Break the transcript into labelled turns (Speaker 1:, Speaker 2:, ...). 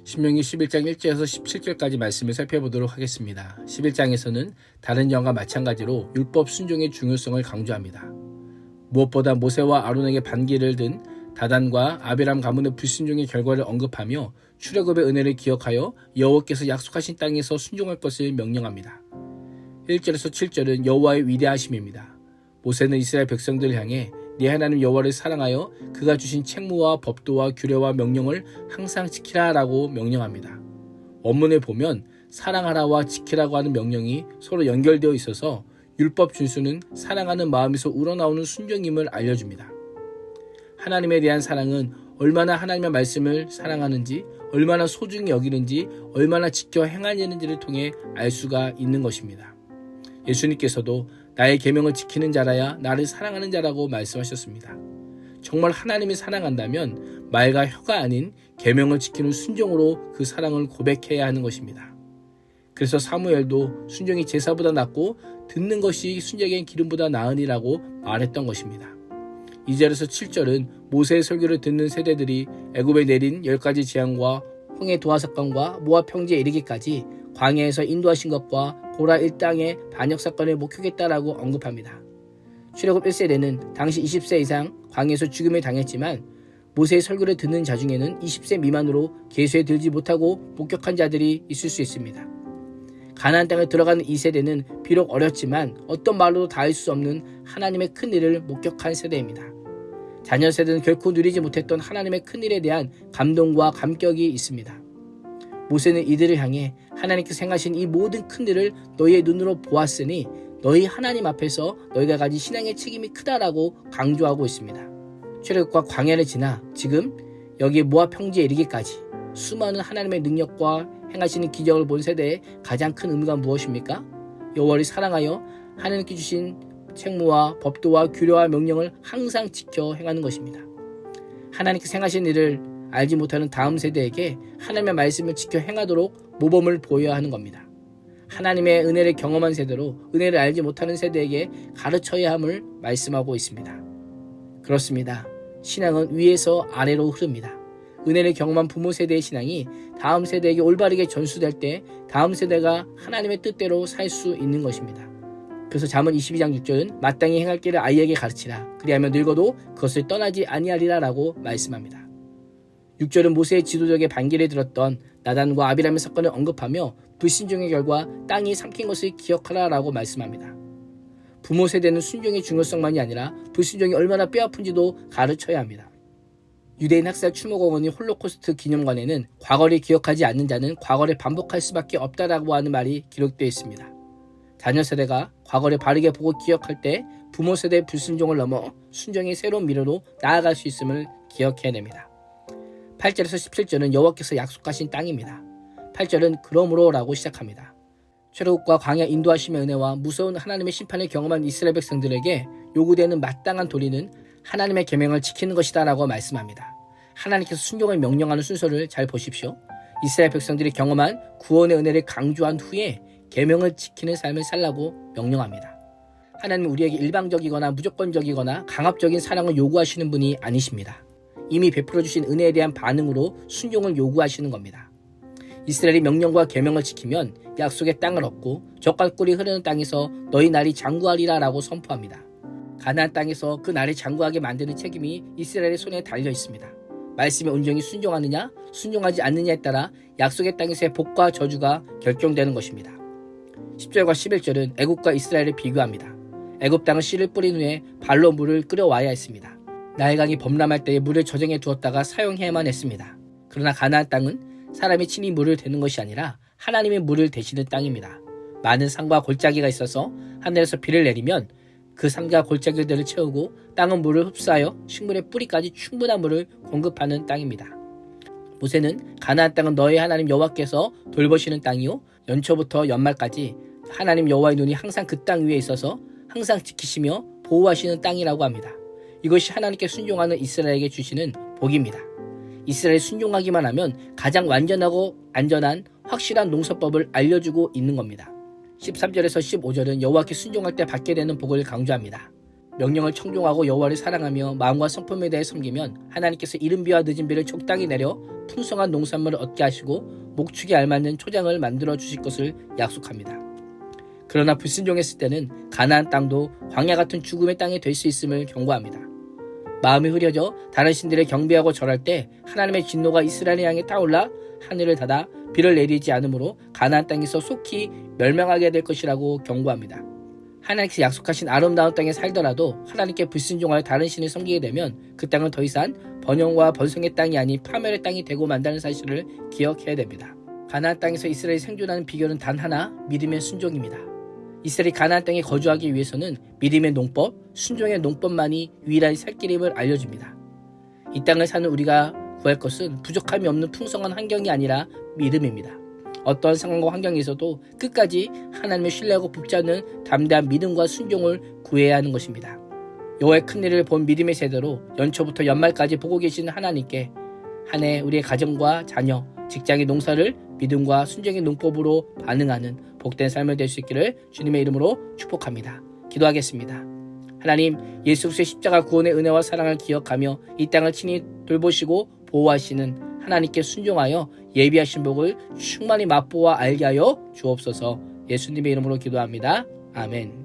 Speaker 1: 신명기 11장 1절에서 17절까지 말씀을 살펴보도록 하겠습니다. 11장에서는 다른 점과 마찬가지로 율법 순종의 중요성을 강조합니다. 무엇보다 모세와 아론에게 반기를 든 다단과 아비람 가문의 불순종의 결과를 언급하며 출애굽의 은혜를 기억하여 여호와께서 약속하신 땅에서 순종할 것을 명령합니다. 1절에서 7절은 여호와의 위대하심입니다. 모세는 이스라엘 백성들을 향해 네 하나님 여호와를 사랑하여 그가 주신 책무와 법도와 규례와 명령을 항상 지키라 라고 명령합니다. 원문을 보면 사랑하라와 지키라고 하는 명령이 서로 연결되어 있어서 율법 준수는 사랑하는 마음에서 우러나오는 순종임을 알려줍니다. 하나님에 대한 사랑은 얼마나 하나님의 말씀을 사랑하는지, 얼마나 소중히 여기는지, 얼마나 지켜 행하는지를 통해 알 수가 있는 것입니다. 예수님께서도 나의 계명을 지키는 자라야 나를 사랑하는 자라고 말씀하셨습니다. 정말 하나님이 사랑한다면 말과 혀가 아닌 계명을 지키는 순종으로 그 사랑을 고백해야 하는 것입니다. 그래서 사무엘도 순종이 제사보다 낫고 듣는 것이 순종의 기름보다 나으니라고 말했던 것입니다. 2절에서 7절은 모세의 설교를 듣는 세대들이 애굽에 내린 10가지 재앙과 홍해 도하 사건과 모압 평지에 이르기까지 광야에서 인도하신 것과 고라 일당의 반역 사건을 목격했다라고 언급합니다. 출애굽 1세대는 당시 20세 이상 광야에서 죽음을 당했지만 모세의 설교를 듣는 자 중에는 20세 미만으로 계수에 들지 못하고 목격한 자들이 있을 수 있습니다. 가나안 땅에 들어가는 이 세대는 비록 어렸지만 어떤 말로도 다 할 수 없는 하나님의 큰 일을 목격한 세대입니다. 자녀 세대는 결코 누리지 못했던 하나님의 큰 일에 대한 감동과 감격이 있습니다. 모세는 이들을 향해 하나님께서 행하신 이 모든 큰 일을 너희의 눈으로 보았으니 너희 하나님 앞에서 너희가 가진 신앙의 책임이 크다라고 강조하고 있습니다. 출애굽과 광야를 지나 지금 여기 모압 평지에 이르기까지 수많은 하나님의 능력과 행하시는 기적을 본 세대의 가장 큰 의미가 무엇입니까? 여호와를 사랑하여 하나님께 주신 책무와 법도와 규례와 명령을 항상 지켜 행하는 것입니다. 하나님께서 행하신 일을 알지 못하는 다음 세대에게 하나님의 말씀을 지켜 행하도록 모범을 보여야 하는 겁니다. 하나님의 은혜를 경험한 세대로 은혜를 알지 못하는 세대에게 가르쳐야 함을 말씀하고 있습니다. 그렇습니다. 신앙은 위에서 아래로 흐릅니다. 은혜를 경험한 부모 세대의 신앙이 다음 세대에게 올바르게 전수될 때 다음 세대가 하나님의 뜻대로 살 수 있는 것입니다. 그래서 잠언 22장 6절은 마땅히 행할 길을 아이에게 가르치라. 그리하면 늙어도 그것을 떠나지 아니하리라 라고 말씀합니다. 6절은 모세의 지도적인 반기를 들었던 나단과 아비람의 사건을 언급하며 불순종의 결과 땅이 삼킨 것을 기억하라 라고 말씀합니다. 부모 세대는 순종의 중요성만이 아니라 불순종이 얼마나 뼈아픈지도 가르쳐야 합니다. 유대인 학살 추모공원인 홀로코스트 기념관에는 과거를 기억하지 않는 자는 과거를 반복할 수밖에 없다라고 하는 말이 기록되어 있습니다. 자녀 세대가 과거를 바르게 보고 기억할 때 부모 세대의 불순종을 넘어 순종의 새로운 미래로 나아갈 수 있음을 기억해야 됩니다. 8절에서 17절은 여호와께서 약속하신 땅입니다. 8절은 그러므로 라고 시작합니다. 출애굽과 광야 인도하심의 은혜와 무서운 하나님의 심판을 경험한 이스라엘 백성들에게 요구되는 마땅한 도리는 하나님의 계명을 지키는 것이다 라고 말씀합니다. 하나님께서 순종을 명령하는 순서를 잘 보십시오. 이스라엘 백성들이 경험한 구원의 은혜를 강조한 후에 계명을 지키는 삶을 살라고 명령합니다. 하나님은 우리에게 일방적이거나 무조건적이거나 강압적인 사랑을 요구하시는 분이 아니십니다. 이미 베풀어 주신 은혜에 대한 반응으로 순종을 요구하시는 겁니다. 이스라엘이 명령과 계명을 지키면 약속의 땅을 얻고 젖과 꿀이 흐르는 땅에서 너희 날이 장구하리라 라고 선포합니다. 가나안 땅에서 그 날을 장구하게 만드는 책임이 이스라엘의 손에 달려 있습니다. 말씀에 온전히 순종하느냐 순종하지 않느냐에 따라 약속의 땅에서의 복과 저주가 결정되는 것입니다. 10절과 11절은 애굽과 이스라엘을 비교합니다. 애굽 땅은 씨를 뿌린 후에 발로 물을 끓여와야 했습니다. 나일강이 범람할 때에 물을 저장해 두었다가 사용해야만 했습니다. 그러나 가나안 땅은 사람이 친히 물을 대는 것이 아니라 하나님의 물을 대시는 땅입니다. 많은 산과 골짜기가 있어서 하늘에서 비를 내리면 그 산과 골짜기들을 채우고 땅은 물을 흡수하여 식물의 뿌리까지 충분한 물을 공급하는 땅입니다. 모세는 가나안 땅은 너희 하나님 여호와께서 돌보시는 땅이요 연초부터 연말까지 하나님 여호와의 눈이 항상 그 땅 위에 있어서 항상 지키시며 보호하시는 땅이라고 합니다. 이것이 하나님께 순종하는 이스라엘에게 주시는 복입니다. 이스라엘이 순종하기만 하면 가장 완전하고 안전한 확실한 농사법을 알려주고 있는 겁니다. 13절에서 15절은 여호와께 순종할 때 받게 되는 복을 강조합니다. 명령을 청종하고 여호와를 사랑하며 마음과 성품에 대해 섬기면 하나님께서 이른 비와 늦은 비를 적당히 내려 풍성한 농산물을 얻게 하시고 목축에 알맞는 초장을 만들어 주실 것을 약속합니다. 그러나 불순종했을 때는 가나안 땅도 광야 같은 죽음의 땅이 될 수 있음을 경고합니다. 마음이 흐려져 다른 신들을 경배하고 절할 때 하나님의 진노가 이스라엘을 향해 타올라 하늘을 닫아 비를 내리지 않으므로 가나안 땅에서 속히 멸망하게 될 것이라고 경고합니다. 하나님께서 약속하신 아름다운 땅에 살더라도 하나님께 불순종하여 다른 신을 섬기게 되면 그 땅은 더 이상 번영과 번성의 땅이 아닌 파멸의 땅이 되고 만다는 사실을 기억해야 됩니다. 가나안 땅에서 이스라엘이 생존하는 비결은 단 하나, 믿음의 순종입니다. 이스라엘이 가나안 땅에 거주하기 위해서는 믿음의 농법, 순종의 농법만이 유일한 살 길임을 알려줍니다. 이 땅을 사는 우리가 구할 것은 부족함이 없는 풍성한 환경이 아니라 믿음입니다. 어떠한 상황과 환경에서도 끝까지 하나님을 신뢰하고 붙잡는 담대한 믿음과 순종을 구해야 하는 것입니다. 여호와의 큰일을 본 믿음의 세대로 연초부터 연말까지 보고 계시는 하나님께 한 해 우리의 가정과 자녀, 직장의 농사를 믿음과 순종의 농법으로 반응하는 복된 삶을 될 수 있기를 주님의 이름으로 축복합니다. 기도하겠습니다. 하나님, 예수 그리스도의 십자가 구원의 은혜와 사랑을 기억하며 이 땅을 친히 돌보시고 보호하시는 하나님께 순종하여 예비하신 복을 충만히 맛보아 알게 하여 주옵소서. 예수님의 이름으로 기도합니다. 아멘.